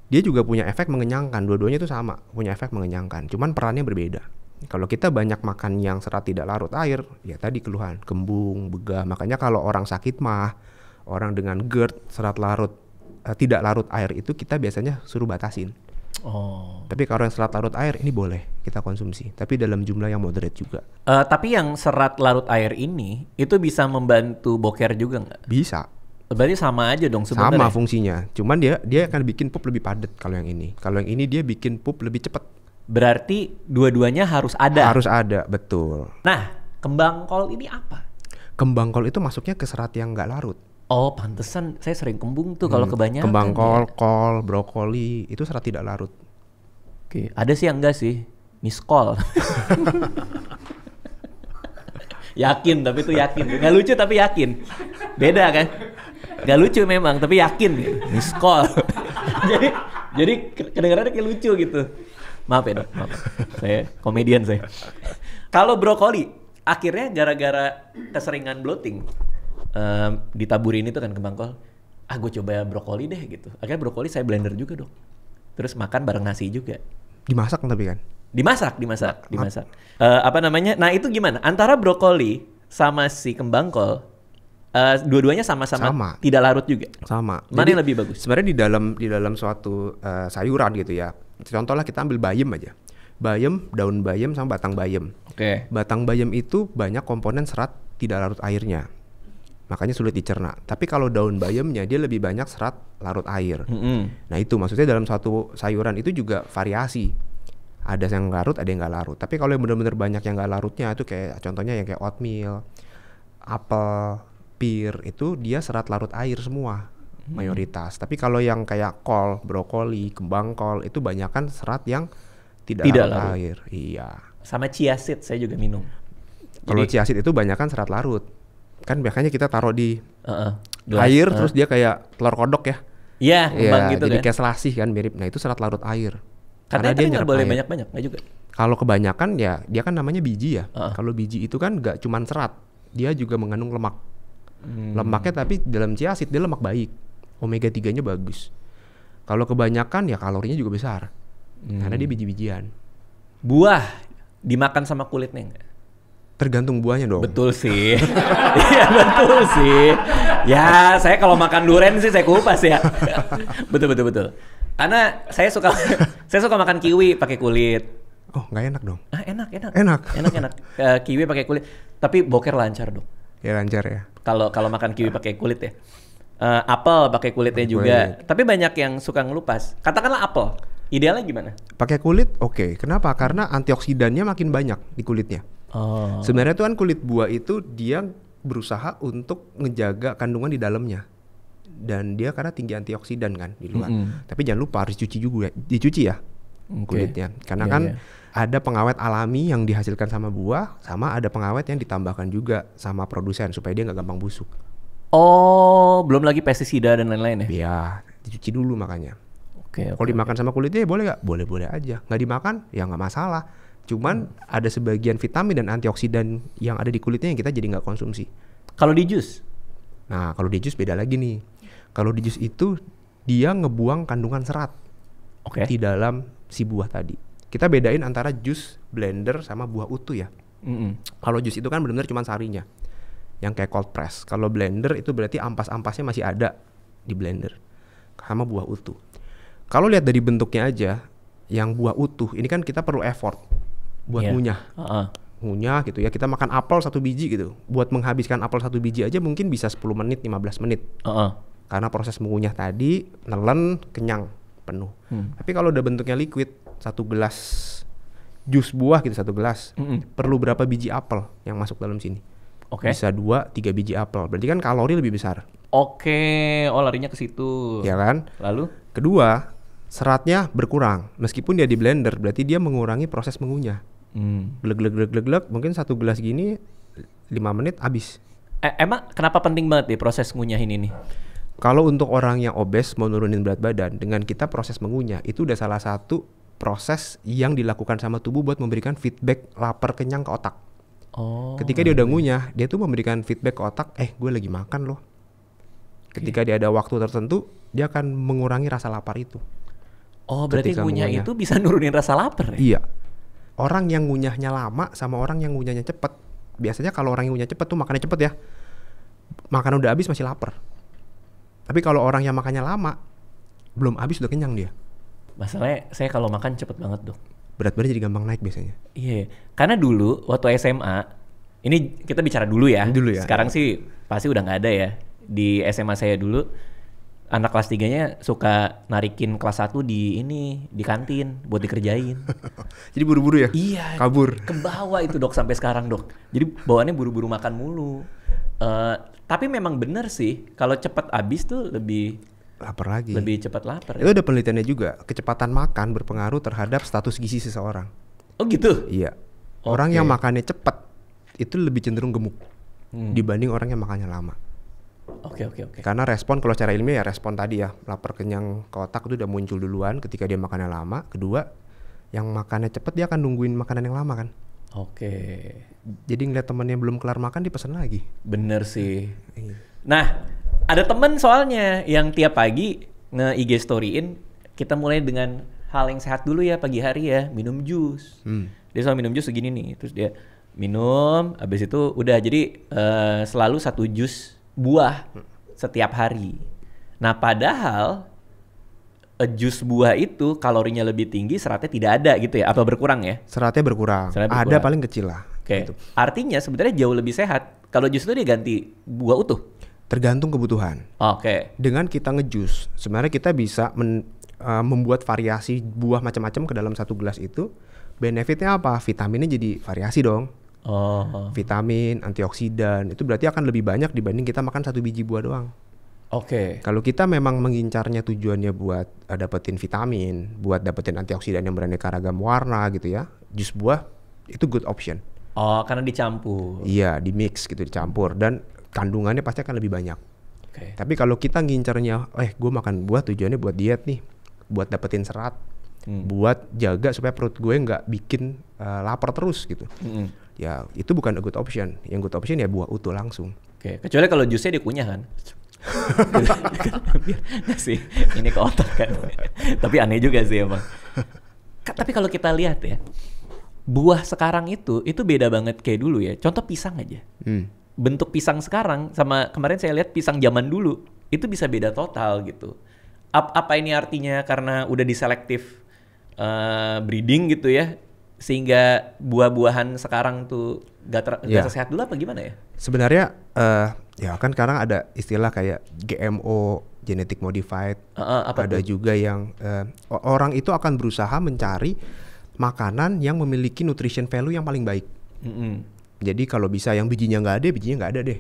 Speaker 2: Dia juga punya efek mengenyangkan. Dua-duanya itu sama, punya efek mengenyangkan. Cuman perannya berbeda. Kalau kita banyak makan yang serat tidak larut air, ya tadi keluhan, kembung, begah. Makanya kalau orang sakit mah, orang dengan GERD, serat larut tidak larut air itu kita biasanya suruh batasin. Tapi kalau yang serat larut air ini boleh kita konsumsi, tapi dalam jumlah yang moderate juga.
Speaker 1: Tapi yang serat larut air ini itu bisa membantu boker juga nggak?
Speaker 2: Bisa.
Speaker 1: Berarti sama aja dong sebenarnya.
Speaker 2: Sama fungsinya, cuman dia akan bikin pup lebih padat kalau yang ini. Kalau yang ini dia bikin pup lebih cepat.
Speaker 1: Berarti dua-duanya harus ada.
Speaker 2: Harus ada, betul.
Speaker 1: Nah, kembang kol ini apa?
Speaker 2: Kembang kol itu masuknya ke serat yang nggak larut.
Speaker 1: Oh, pantesan saya sering kembung tuh kalau kebanyakan.
Speaker 2: Kembang kol, kol, brokoli itu serat tidak larut.
Speaker 1: Ada sih yang enggak sih, miskol. Yakin, tapi itu yakin. Nggak lucu tapi yakin. Beda kan? Nggak lucu memang, tapi yakin. Miskol. jadi kedengarannya kayak lucu gitu. Maaf ya Dok, maaf. Saya komedian saya. Kalau brokoli, akhirnya gara-gara keseringan bloating, ditaburin itu kan kembang kol. Gue coba brokoli deh gitu. Akhirnya brokoli saya blender juga Dok. Terus makan bareng nasi juga.
Speaker 2: Dimasak tapi kan?
Speaker 1: Dimasak. Nah itu gimana? Antara brokoli sama si kembang kol, dua-duanya sama-sama tidak larut juga.
Speaker 2: Sama.
Speaker 1: Mana yang lebih bagus?
Speaker 2: Sebenarnya di dalam suatu sayuran gitu ya. Contohnya kita ambil bayam aja. bayam, daun bayam sama batang bayam. Batang bayam itu banyak komponen serat tidak larut airnya, makanya sulit dicerna. Tapi kalau daun bayamnya dia lebih banyak serat larut air. Nah itu maksudnya dalam satu sayuran itu juga variasi. Ada yang larut, ada yang nggak larut. Tapi kalau yang benar-benar banyak yang nggak larutnya itu kayak contohnya yang kayak oatmeal, apel, pir, itu dia serat larut air semua mayoritas. Tapi kalau yang kayak kol, brokoli, kembang kol itu banyakan serat yang tidak larut air. Iya.
Speaker 1: Sama chia seed saya juga minum.
Speaker 2: Kalau chia seed itu banyakan serat larut. Kan biasanya kita taruh di air terus dia kayak telur kodok ya.
Speaker 1: Iya, kembang gitu
Speaker 2: jadi
Speaker 1: kan.
Speaker 2: kayak selasih kan mirip. Nah itu serat larut air.
Speaker 1: Karena dia nggak boleh banyak-banyak, nggak juga.
Speaker 2: Kalau kebanyakan ya dia kan namanya biji ya. Kalau biji itu kan nggak cuman serat, dia juga mengandung lemak. Lemaknya tapi dalam chia seed dia lemak baik, omega 3-nya bagus. Kalau kebanyakan ya kalorinya juga besar, karena dia biji-bijian.
Speaker 1: Buah dimakan sama kulitnya nggak?
Speaker 2: Tergantung buahnya dong.
Speaker 1: Betul sih. Iya betul sih. Ya saya kalau makan durian sih saya kupas ya. betul. Karena saya suka makan kiwi pakai kulit.
Speaker 2: Oh nggak enak dong?
Speaker 1: Enak. Kiwi pakai kulit. Tapi boker lancar dong.
Speaker 2: Ya lancar ya.
Speaker 1: Kalau makan kiwi pakai kulit ya. Apel pakai kulitnya juga. Tapi banyak yang suka ngelupas. Katakanlah apel. Idealnya gimana?
Speaker 2: Pakai kulit oke. Kenapa? Karena antioksidannya makin banyak di kulitnya. Sebenarnya tuh kan kulit buah itu dia berusaha untuk ngejaga kandungan di dalamnya. Dan dia karena tinggi antioksidan kan di luar. Tapi jangan lupa harus dicuci ya kulitnya. Karena ada pengawet alami yang dihasilkan sama buah, sama ada pengawet yang ditambahkan juga sama produsen supaya dia nggak gampang busuk.
Speaker 1: Oh, belum lagi pestisida dan lain-lain ya?
Speaker 2: Iya, dicuci dulu makanya. Kalau dimakan sama kulitnya ya boleh nggak? Boleh-boleh aja. Nggak dimakan ya nggak masalah. Cuman ada sebagian vitamin dan antioksidan yang ada di kulitnya yang kita jadi nggak konsumsi.
Speaker 1: Kalau di jus?
Speaker 2: Nah, kalau di jus beda lagi nih. Kalau di jus itu dia ngebuang kandungan serat di dalam si buah tadi. Kita bedain antara jus blender sama buah utuh ya. Kalau jus itu kan benar-benar cuma sarinya, yang kayak cold press. Kalau blender itu berarti ampas-ampasnya masih ada di blender sama buah utuh. Kalau lihat dari bentuknya aja, yang buah utuh ini kan kita perlu effort buat ngunyah. Ngunyah gitu ya, kita makan apel 1 biji gitu. Buat menghabiskan apel 1 biji aja mungkin bisa 10 menit, 15 menit. Karena proses mengunyah tadi, nelen, kenyang, penuh. Tapi kalau udah bentuknya liquid, 1 gelas jus buah gitu, 1 gelas, perlu berapa biji apel yang masuk dalam sini? Bisa 2-3 biji apel, berarti kan kalori lebih besar.
Speaker 1: Oh larinya ke situ.
Speaker 2: Ya kan?
Speaker 1: Lalu?
Speaker 2: Kedua, seratnya berkurang. Meskipun dia di blender, berarti dia mengurangi proses mengunyah. Glek, mungkin 1 gelas gini 5 menit habis.
Speaker 1: Emang kenapa penting banget nih proses ngunyah ini nih?
Speaker 2: Kalau untuk orang yang obes mau nurunin berat badan, dengan kita proses mengunyah itu udah salah satu proses yang dilakukan sama tubuh buat memberikan feedback lapar kenyang ke otak. Ketika dia udah ngunyah, dia tuh memberikan feedback ke otak, gue lagi makan loh. Ketika dia ada waktu tertentu, dia akan mengurangi rasa lapar itu.
Speaker 1: Berarti ngunyah itu bisa nurunin rasa lapar ya?
Speaker 2: Iya. Orang yang ngunyahnya lama sama orang yang ngunyahnya cepet, biasanya kalau orang yang ngunyah cepet tuh makannya cepet ya, makan udah habis masih lapar. Tapi kalau orang yang makannya lama, belum habis udah kenyang dia.
Speaker 1: Masalahnya saya kalau makan cepet banget dok.
Speaker 2: Berat badan jadi gampang naik biasanya.
Speaker 1: Iya, karena dulu waktu SMA, ini kita bicara dulu ya. Sekarang sih pasti udah nggak ada ya. Di SMA saya dulu, anak kelas 3-nya suka narikin kelas 1 di kantin buat dikerjain.
Speaker 2: Jadi buru-buru ya?
Speaker 1: Iya.
Speaker 2: Kabur.
Speaker 1: Ke bawah itu dok sampai sekarang dok. Jadi bawaannya buru-buru makan mulu. Tapi memang bener sih, kalau cepat habis tuh lebih
Speaker 2: lapar lagi.
Speaker 1: Lebih cepat lapar.
Speaker 2: Itu ada penelitiannya juga, kecepatan makan berpengaruh terhadap status gizi seseorang.
Speaker 1: Oh gitu?
Speaker 2: Iya. Orang yang makannya cepat itu lebih cenderung gemuk dibanding orang yang makannya lama.
Speaker 1: Oke.
Speaker 2: Karena respon, kalau secara ilmiah ya respon tadi ya, lapar kenyang ke otak itu udah muncul duluan ketika dia makannya lama. Kedua, yang makannya cepat dia akan nungguin makanan yang lama kan. Jadi ngeliat temennya belum kelar makan dia pesen lagi.
Speaker 1: Bener sih. Nah, ada temen soalnya yang tiap pagi nge-IG storyin, kita mulai dengan hal yang sehat dulu ya pagi hari ya, minum jus. Dia selalu minum jus segini nih, terus dia minum, habis itu udah jadi selalu 1 jus buah setiap hari. Nah padahal jus buah itu kalorinya lebih tinggi, seratnya tidak ada gitu ya? Atau berkurang ya?
Speaker 2: Seratnya berkurang. Ada paling kecil lah.
Speaker 1: Oke. Gitu. Artinya sebenarnya jauh lebih sehat kalau jus itu diganti buah utuh?
Speaker 2: Tergantung kebutuhan.
Speaker 1: Oke.
Speaker 2: Dengan kita ngejus, sebenarnya kita bisa membuat variasi buah macam-macam ke dalam satu gelas itu. Benefitnya apa? Vitaminnya jadi variasi dong. Vitamin, antioksidan, itu berarti akan lebih banyak dibanding kita makan satu biji buah doang.
Speaker 1: Oke.
Speaker 2: Kalau kita memang mengincarnya tujuannya buat dapetin vitamin, buat dapetin antioksidan yang beraneka ragam warna gitu ya, jus buah itu good option.
Speaker 1: Oh, karena dicampur.
Speaker 2: Iya, di mix gitu, dicampur, dan kandungannya pasti akan lebih banyak.
Speaker 1: Okay.
Speaker 2: Tapi kalau kita ngincarnya, gue makan buah tujuannya buat diet nih, buat dapetin serat, buat jaga supaya perut gue nggak bikin lapar terus gitu. Ya itu bukan a good option. Yang good option ya buah utuh langsung.
Speaker 1: Oke. Kecuali kalau jusnya dikunyah kan. Biar nggak sih, ini ke otak kan. Tapi aneh juga sih emang. Tapi kalau kita lihat ya, buah sekarang itu beda banget kayak dulu ya. Contoh pisang aja. Bentuk pisang sekarang sama kemarin saya lihat pisang zaman dulu itu bisa beda total gitu. Apa ini artinya karena udah diselektif breeding gitu ya, sehingga buah-buahan sekarang tuh gak sehat dulu apa gimana ya?
Speaker 2: Sebenarnya ya kan sekarang ada istilah kayak GMO, genetic modified. Ada tuh? Juga yang orang itu akan berusaha mencari makanan yang memiliki nutrition value yang paling baik. Jadi kalau bisa yang bijinya nggak ada deh.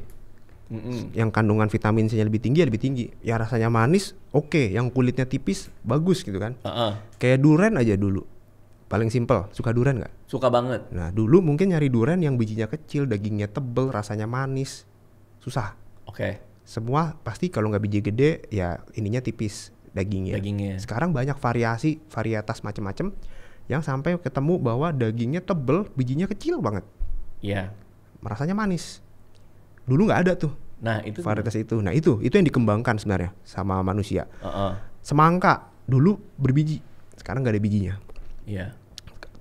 Speaker 2: Yang kandungan vitamin C-nya lebih tinggi ya lebih tinggi. Ya rasanya manis, oke. Yang kulitnya tipis, bagus gitu kan. Kayak durian aja dulu. Paling simple, suka durian nggak?
Speaker 1: Suka banget.
Speaker 2: Nah dulu mungkin nyari durian yang bijinya kecil, dagingnya tebel, rasanya manis. Susah.
Speaker 1: Oke.
Speaker 2: Semua pasti kalau nggak biji gede ya ininya tipis dagingnya. Sekarang banyak varietas macam-macam yang sampai ketemu bahwa dagingnya tebel, bijinya kecil banget.
Speaker 1: Iya.
Speaker 2: Rasanya manis. Dulu nggak ada tuh.
Speaker 1: Nah itu
Speaker 2: varietas itu. Nah itu yang dikembangkan sebenarnya sama manusia. Semangka dulu berbiji, sekarang nggak ada bijinya.
Speaker 1: Iya.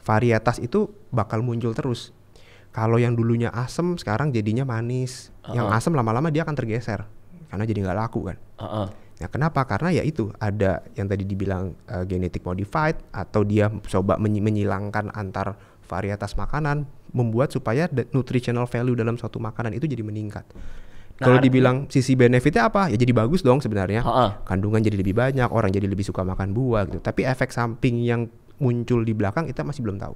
Speaker 2: Varietas itu bakal muncul terus. Kalau yang dulunya asem sekarang jadinya manis. Yang asem lama-lama dia akan tergeser karena jadi nggak laku kan. Nah kenapa? Karena ya itu ada yang tadi dibilang genetic modified, atau dia coba menyilangkan antar varietas makanan, membuat supaya nutritional value dalam suatu makanan itu jadi meningkat. Kalau dibilang sisi benefitnya apa? Ya jadi bagus dong sebenarnya. Kandungan jadi lebih banyak, orang jadi lebih suka makan buah gitu. Tapi efek samping yang muncul di belakang kita masih belum tahu.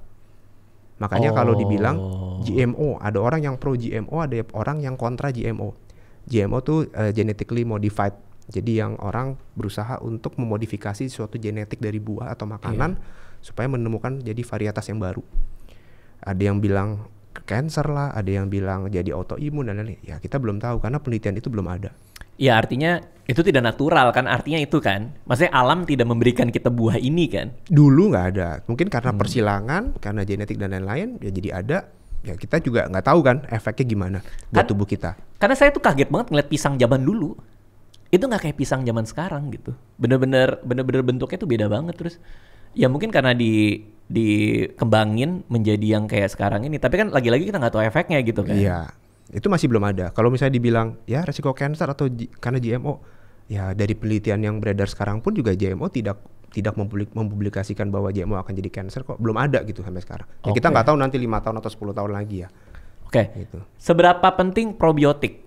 Speaker 2: Makanya kalau dibilang GMO, ada orang yang pro GMO, ada orang yang kontra GMO. GMO tuh genetically modified. Jadi yang orang berusaha untuk memodifikasi suatu genetik dari buah atau makanan supaya menemukan jadi varietas yang baru. Ada yang bilang cancer lah, ada yang bilang jadi autoimun dan lain-lain. Ya kita belum tahu karena penelitian itu belum ada.
Speaker 1: Ya artinya itu tidak natural kan, artinya itu kan. Maksudnya alam tidak memberikan kita buah ini kan.
Speaker 2: Dulu nggak ada, mungkin karena persilangan, karena genetik dan lain-lain ya jadi ada. Ya kita juga nggak tahu kan efeknya gimana buat tubuh kita.
Speaker 1: Karena saya tuh kaget banget ngeliat pisang zaman dulu. Itu nggak kayak pisang zaman sekarang gitu. Bener-bener bentuknya tuh beda banget. Terus ya mungkin karena dikembangin menjadi yang kayak sekarang ini. Tapi kan lagi-lagi kita nggak tahu efeknya gitu kan.
Speaker 2: Iya, itu masih belum ada. Kalau misalnya dibilang ya resiko kanker atau karena GMO, ya dari penelitian yang beredar sekarang pun juga GMO tidak mempublikasikan bahwa GMO akan jadi kanker kok. Belum ada gitu sampai sekarang. Ya kita nggak tahu nanti 5 tahun atau 10 tahun lagi ya.
Speaker 1: Gitu. Seberapa penting probiotik?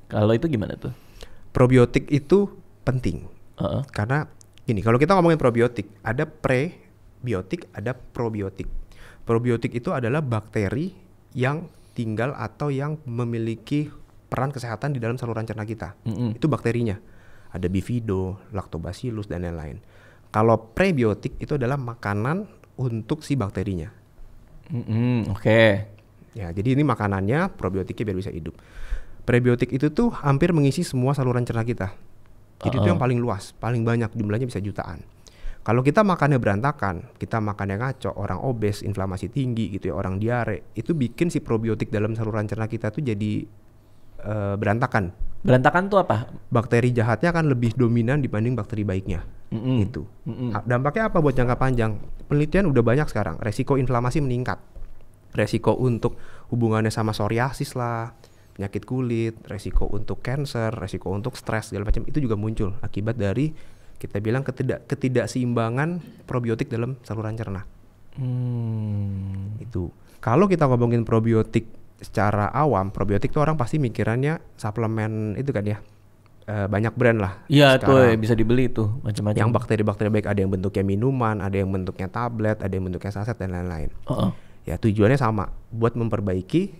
Speaker 1: Kalau itu gimana tuh?
Speaker 2: Probiotik itu penting. Karena gini, kalau kita ngomongin probiotik, ada prebiotik, ada probiotik. Probiotik itu adalah bakteri yang tinggal atau yang memiliki peran kesehatan di dalam saluran cerna kita. Itu bakterinya. Ada bifido, lactobacillus dan lain-lain. Kalau prebiotik itu adalah makanan untuk si bakterinya. Ya, jadi ini makanannya, probiotiknya biar bisa hidup. Prebiotik itu tuh hampir mengisi semua saluran cerna kita. Jadi itu yang paling luas, paling banyak, jumlahnya bisa jutaan. Kalau kita makannya berantakan, kita makannya ngaco, orang obes, inflamasi tinggi gitu ya, orang diare, itu bikin si probiotik dalam saluran cerna kita tuh jadi berantakan.
Speaker 1: Berantakan tuh apa?
Speaker 2: Bakteri jahatnya akan lebih dominan dibanding bakteri baiknya. Gitu. Dampaknya apa buat jangka panjang? Penelitian udah banyak sekarang, resiko inflamasi meningkat. Resiko untuk hubungannya sama psoriasis lah, penyakit kulit, resiko untuk cancer, resiko untuk stres segala macam itu juga muncul akibat dari Kita bilang ketidakseimbangan probiotik dalam saluran cerna. Itu. Kalau kita ngomongin probiotik secara awam, probiotik tuh orang pasti mikirannya suplemen itu kan ya. Banyak brand lah.
Speaker 1: Iya tuh bisa dibeli tuh macam-macam.
Speaker 2: Yang bakteri-bakteri baik, ada yang bentuknya minuman, ada yang bentuknya tablet, ada yang bentuknya saset dan lain-lain. Ya tujuannya sama, buat memperbaiki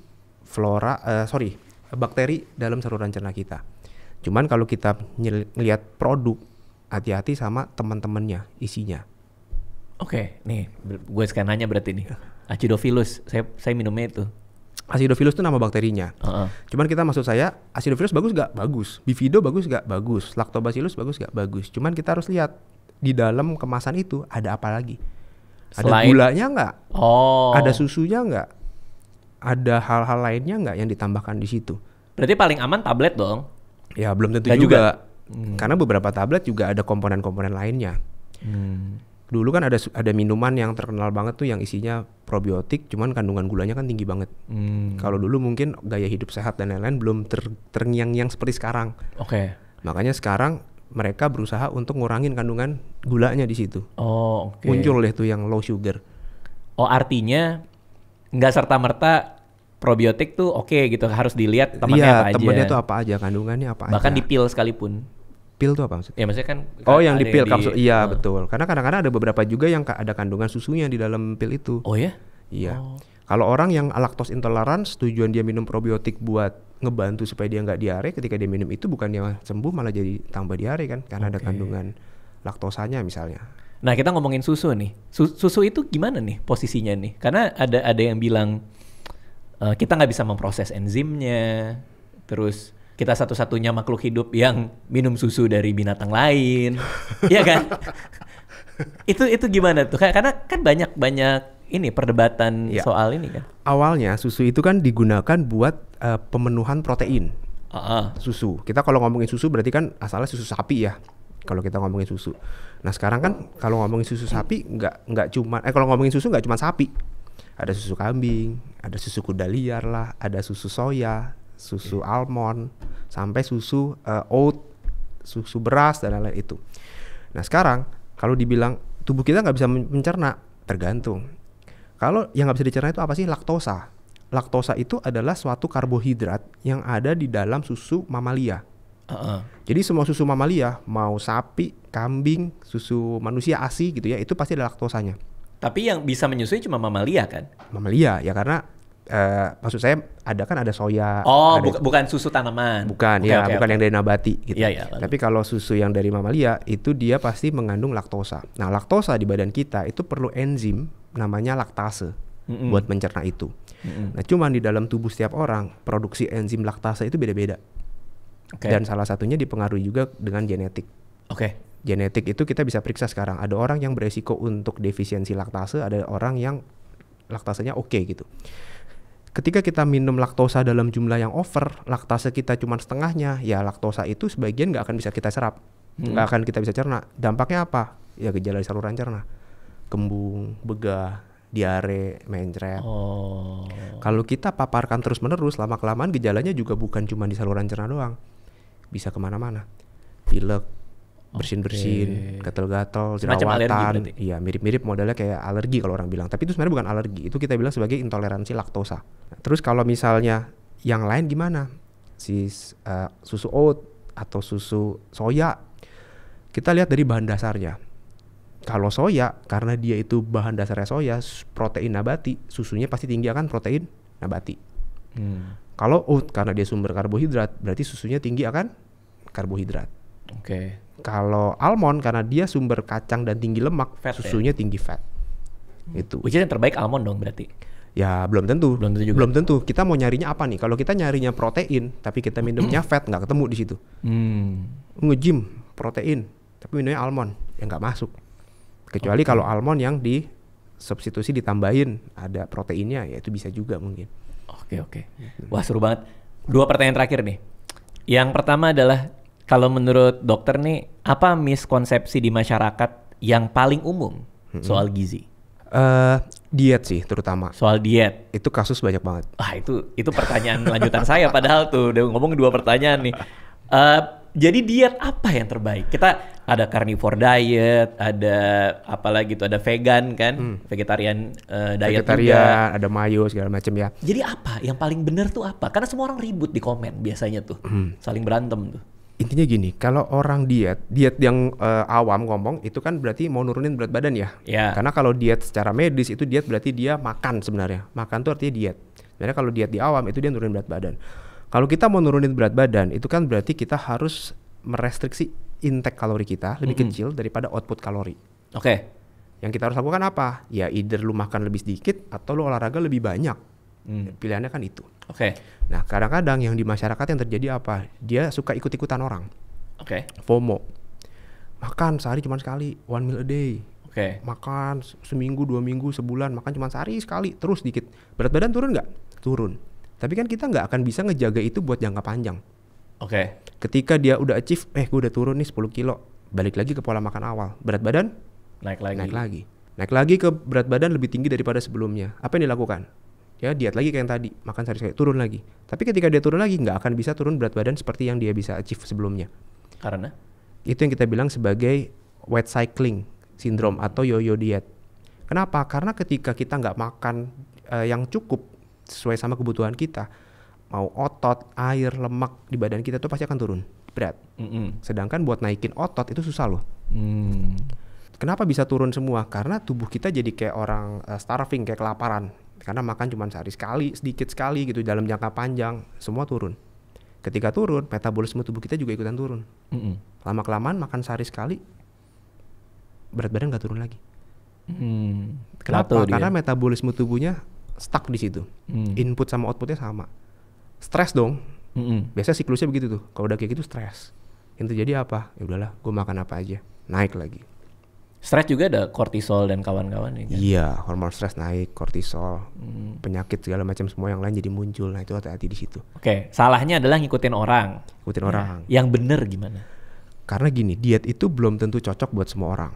Speaker 2: bakteri dalam saluran cerna kita. Cuman kalau kita ngelihat produk, hati-hati sama teman-temannya, isinya.
Speaker 1: Oke, nih gue sekarang nanya berarti nih. Acidophilus, saya minumnya itu.
Speaker 2: Acidophilus itu nama bakterinya. Cuman maksud saya, Acidophilus bagus gak? Bagus. Bifido bagus gak? Bagus. Lactobacillus bagus gak? Bagus. Cuman kita harus lihat di dalam kemasan itu ada apa lagi. Ada gulanya nggak? Ada susunya nggak? Ada hal-hal lainnya nggak yang ditambahkan di situ?
Speaker 1: Berarti paling aman tablet dong?
Speaker 2: Ya belum tentu juga. Karena beberapa tablet juga ada komponen-komponen lainnya. Dulu kan ada minuman yang terkenal banget tuh yang isinya probiotik, cuman kandungan gulanya kan tinggi banget. Kalau dulu mungkin gaya hidup sehat dan lain-lain belum terngiang-ngiang seperti sekarang. Makanya sekarang mereka berusaha untuk ngurangin kandungan gulanya di situ. Muncul deh tuh yang low sugar.
Speaker 1: Artinya nggak serta-merta probiotik tuh gitu, harus dilihat temannya apa aja. Iya,
Speaker 2: temannya tuh apa aja, kandungannya apa
Speaker 1: Bahkan
Speaker 2: aja.
Speaker 1: di pil sekalipun.
Speaker 2: Pil tuh apa maksudnya?
Speaker 1: Ya maksudnya kan
Speaker 2: yang di pil kapsul. Iya, betul. Karena kadang-kadang ada beberapa juga yang ada kandungan susunya di dalam pil itu.
Speaker 1: Oh ya?
Speaker 2: Iya. Kalau orang yang laktos intolerans, tujuan dia minum probiotik buat ngebantu supaya dia nggak diare, ketika dia minum itu bukannya sembuh malah jadi tambah diare kan, karena ada kandungan laktosanya misalnya.
Speaker 1: Nah, kita ngomongin susu nih. Susu itu gimana nih posisinya nih? Karena ada yang bilang kita nggak bisa memproses enzimnya, terus kita satu-satunya makhluk hidup yang minum susu dari binatang lain, iya kan? Itu gimana tuh? Karena kan banyak ini perdebatan soal ini kan.
Speaker 2: Awalnya susu itu kan digunakan buat pemenuhan protein. Susu. Kita kalau ngomongin susu berarti kan asalnya susu sapi ya. Kalau kita ngomongin susu. Nah sekarang kan kalau ngomongin susu sapi nggak cuma kalau ngomongin susu nggak cuma sapi. Ada susu kambing, ada susu kuda liar lah, ada susu soya, susu almond, sampai susu oat, susu beras dan lain-lain itu. Nah sekarang kalau dibilang tubuh kita nggak bisa mencerna, tergantung. Kalau yang nggak bisa dicerna itu apa sih? Laktosa. Laktosa itu adalah suatu karbohidrat yang ada di dalam susu mamalia. Jadi semua susu mamalia, mau sapi, kambing, susu manusia ASI gitu ya, itu pasti ada laktosanya.
Speaker 1: Tapi yang bisa menyusui cuma mamalia kan?
Speaker 2: Mamalia ya, karena maksud saya ada soya.
Speaker 1: Bukan susu tanaman.
Speaker 2: Bukan, bukan yang dari nabati gitu.
Speaker 1: Iya.
Speaker 2: Tapi kalau susu yang dari mamalia itu dia pasti mengandung laktosa. Nah, laktosa di badan kita itu perlu enzim namanya laktase buat mencerna itu. Nah, cuman di dalam tubuh setiap orang produksi enzim laktase itu beda-beda. Dan salah satunya dipengaruhi juga dengan genetik. Genetik itu kita bisa periksa sekarang. Ada orang yang beresiko untuk defisiensi laktase, ada orang yang laktasenya gitu. Ketika kita minum laktosa dalam jumlah yang over, laktase kita cuma setengahnya, ya laktosa itu sebagian nggak akan bisa kita serap, nggak akan kita bisa cerna. Dampaknya apa? Ya gejala di saluran cerna, kembung, begah, diare, mencret. Kalau kita paparkan terus-menerus, lama-kelamaan gejalanya juga bukan cuma di saluran cerna doang, bisa kemana-mana, pilek, bersin-bersin, gatal-gatal, jerawatan. Iya, mirip-mirip modelnya kayak alergi kalau orang bilang. Tapi itu sebenarnya bukan alergi, itu kita bilang sebagai intoleransi laktosa. Nah, terus kalau misalnya yang lain gimana? Susu oat atau susu soya, kita lihat dari bahan dasarnya. Kalau soya, karena dia itu bahan dasarnya soya, protein nabati, susunya pasti tinggi akan protein nabati. Kalau oat, karena dia sumber karbohidrat, berarti susunya tinggi akan karbohidrat. Kalau almond, karena dia sumber kacang dan tinggi lemak, fat, susunya tinggi fat. Itu.
Speaker 1: Which is yang terbaik almond dong berarti?
Speaker 2: Ya belum tentu. Belum tentu. Kita mau nyarinya apa nih? Kalau kita nyarinya protein, tapi kita minumnya fat, nggak ketemu di situ. Nge-gym protein, tapi minumnya almond, ya nggak masuk. Kecuali kalau almond yang di substitusi ditambahin ada proteinnya, ya itu bisa juga mungkin.
Speaker 1: Wah seru banget. 2 pertanyaan terakhir nih. Yang pertama adalah, kalau menurut dokter nih, apa miskonsepsi di masyarakat yang paling umum soal gizi?
Speaker 2: Diet sih terutama.
Speaker 1: Soal diet?
Speaker 2: Itu kasus banyak banget.
Speaker 1: Itu pertanyaan lanjutan saya padahal tuh. Udah ngomong 2 pertanyaan nih. Jadi diet apa yang terbaik? Kita ada carnivore diet, ada apa lagi tuh, ada vegan kan, vegetarian diet juga.
Speaker 2: Ada mayo segala macam ya.
Speaker 1: Jadi apa yang paling benar tuh apa? Karena semua orang ribut di komen biasanya tuh, saling berantem tuh.
Speaker 2: Intinya gini, kalau orang diet yang awam ngomong itu kan berarti mau nurunin berat badan ya. Karena kalau diet secara medis itu diet berarti dia makan sebenarnya. Makan tuh artinya diet. Sebenarnya kalau diet di awam itu dia nurunin berat badan. Kalau kita mau nurunin berat badan itu kan berarti kita harus merestriksi intake kalori kita lebih kecil daripada output kalori. Yang kita harus lakukan apa? Ya either lu makan lebih sedikit atau lu olahraga lebih banyak. Pilihannya kan itu. Nah kadang-kadang yang di masyarakat yang terjadi apa? Dia suka ikut-ikutan orang. FOMO. Makan sehari cuma sekali, 1 meal a day. Makan seminggu, 2 minggu, sebulan, makan cuma sehari sekali, terus dikit. Berat badan turun nggak? Turun. Tapi kan kita nggak akan bisa ngejaga itu buat jangka panjang. Ketika dia udah achieve, gue udah turun nih 10 kilo, balik lagi ke pola makan awal. Berat badan naik lagi ke berat badan lebih tinggi daripada sebelumnya. Apa yang dilakukan? Ya diet lagi kayak yang tadi, makan sehari sekali, turun lagi. Tapi ketika dia turun lagi, nggak akan bisa turun berat badan seperti yang dia bisa achieve sebelumnya.
Speaker 1: Karena?
Speaker 2: Itu yang kita bilang sebagai weight cycling syndrome atau yo-yo diet. Kenapa? Karena ketika kita nggak makan yang cukup sesuai sama kebutuhan kita, mau otot, air, lemak di badan kita tuh pasti akan turun berat. Sedangkan buat naikin otot itu susah loh. Kenapa bisa turun semua? Karena tubuh kita jadi kayak orang starving, kayak kelaparan. Karena makan cuma sehari sekali, sedikit sekali gitu, dalam jangka panjang semua turun. Ketika turun, metabolisme tubuh kita juga ikutan turun. Lama-kelamaan makan sehari sekali, berat badan nggak turun lagi. Kenapa? Karena metabolisme tubuhnya stuck di situ. Input sama outputnya sama. Stres dong. Biasa siklusnya begitu tuh. Kalau udah kayak gitu stres. Yang terjadi apa? Ya udahlah, gue makan apa aja, naik lagi.
Speaker 1: Stres juga ada kortisol dan kawan-kawan ya kan?
Speaker 2: Iya, hormon stres naik, kortisol, penyakit segala macam semua yang lain jadi muncul. Nah itu hati-hati di situ.
Speaker 1: Salahnya adalah ngikutin orang.
Speaker 2: Orang.
Speaker 1: Yang bener gimana?
Speaker 2: Karena gini, diet itu belum tentu cocok buat semua orang.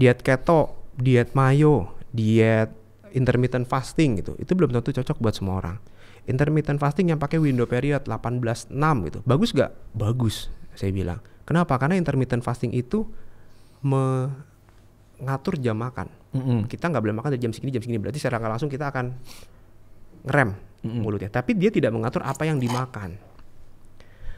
Speaker 2: Diet keto, diet mayo, diet intermittent fasting gitu, itu belum tentu cocok buat semua orang. Intermittent fasting yang pakai window period 18-6 gitu, bagus gak? Bagus, saya bilang. Kenapa? Karena intermittent fasting itu mengatur jam makan. Kita nggak boleh makan dari jam segini, berarti secara nggak langsung kita akan ngerem mulutnya. Tapi dia tidak mengatur apa yang dimakan.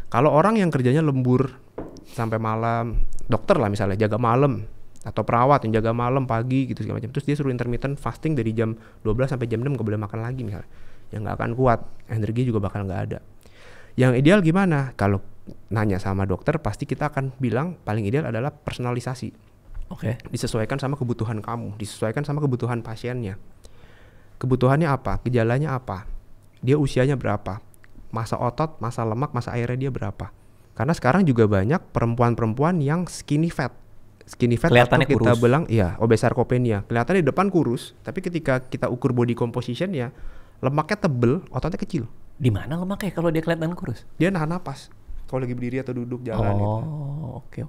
Speaker 2: Kalau orang yang kerjanya lembur sampai malam, dokter lah misalnya jaga malam, atau perawat yang jaga malam pagi gitu segala macam, terus dia suruh intermittent fasting dari jam 12 sampai jam 6 nggak boleh makan lagi misalnya, ya nggak akan kuat, energi juga bakal nggak ada. Yang ideal gimana? Kalau nanya sama dokter pasti kita akan bilang paling ideal adalah personalisasi. Disesuaikan sama kebutuhan kamu, disesuaikan sama kebutuhan pasiennya. Kebutuhannya apa? Gejalanya apa? Dia usianya berapa? Masa otot, masa lemak, masa airnya dia berapa? Karena sekarang juga banyak perempuan-perempuan yang skinny fat atau kita bilang obesarkopenia. Kelihatannya di depan kurus, tapi ketika kita ukur body composition-nya, lemaknya tebel, ototnya kecil.
Speaker 1: Di mana lemaknya kalau dia kelihatan kurus?
Speaker 2: Dia nahan napas kalau lagi berdiri atau duduk jalan gitu.
Speaker 1: Oke.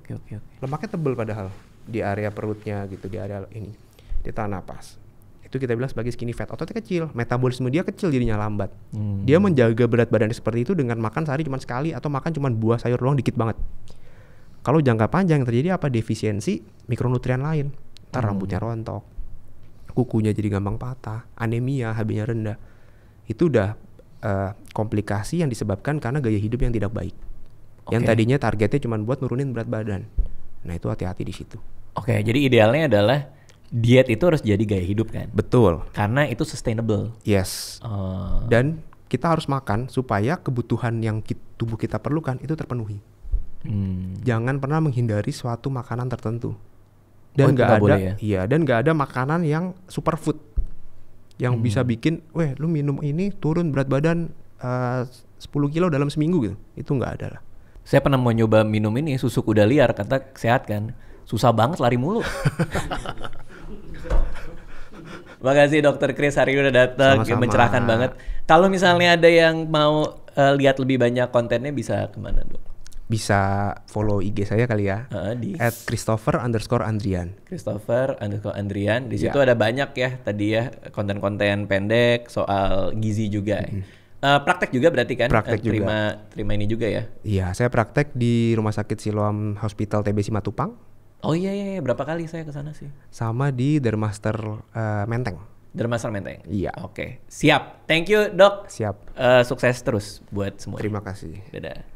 Speaker 2: Lemaknya tebel padahal di area perutnya gitu, di area ini. Dia tahan napas. Itu kita bilang sebagai skinny fat. Ototnya kecil, metabolisme dia kecil jadinya lambat. Dia menjaga berat badan seperti itu dengan makan sehari cuma sekali atau makan cuma buah sayur doang dikit banget. Kalau jangka panjang terjadi apa? Defisiensi mikronutrien lain. Ntar rambutnya rontok, kukunya jadi gampang patah, anemia, HB-nya rendah. Itu udah komplikasi yang disebabkan karena gaya hidup yang tidak baik. Yang tadinya targetnya cuma buat nurunin berat badan. Nah itu hati-hati di situ.
Speaker 1: Jadi idealnya adalah diet itu harus jadi gaya hidup kan?
Speaker 2: Betul.
Speaker 1: Karena itu sustainable.
Speaker 2: Yes. Dan kita harus makan supaya kebutuhan yang tubuh kita perlukan itu terpenuhi. Jangan pernah menghindari suatu makanan tertentu. Dan nggak ada, dan nggak ada makanan yang superfood yang bisa bikin, lu minum ini turun berat badan 10 kilo dalam seminggu gitu. Itu nggak ada lah.
Speaker 1: Saya pernah mau nyoba minum ini susu kuda liar, kata sehat kan. Susah banget, lari mulu. Makasih Dr. Chris hari ini udah datang, mencerahkan banget. Kalau misalnya ada yang mau lihat lebih banyak kontennya bisa kemana dok?
Speaker 2: Bisa follow IG saya kali ya,
Speaker 1: di
Speaker 2: @Christopher_Andrian.
Speaker 1: Christopher_Andrian. Di situ ada banyak ya tadi ya konten-konten pendek soal gizi juga. Praktek juga berarti kan?
Speaker 2: Praktek
Speaker 1: juga. Terima ini juga ya?
Speaker 2: Iya, saya praktek di Rumah Sakit Siloam Hospital TB Simatupang.
Speaker 1: Oh iya, berapa kali saya ke sana sih?
Speaker 2: Sama di Dermaster Menteng.
Speaker 1: Dermaster Menteng?
Speaker 2: Iya.
Speaker 1: Oke, siap. Thank you dok.
Speaker 2: Siap.
Speaker 1: Sukses terus buat semua.
Speaker 2: Terima kasih.
Speaker 1: Dadah.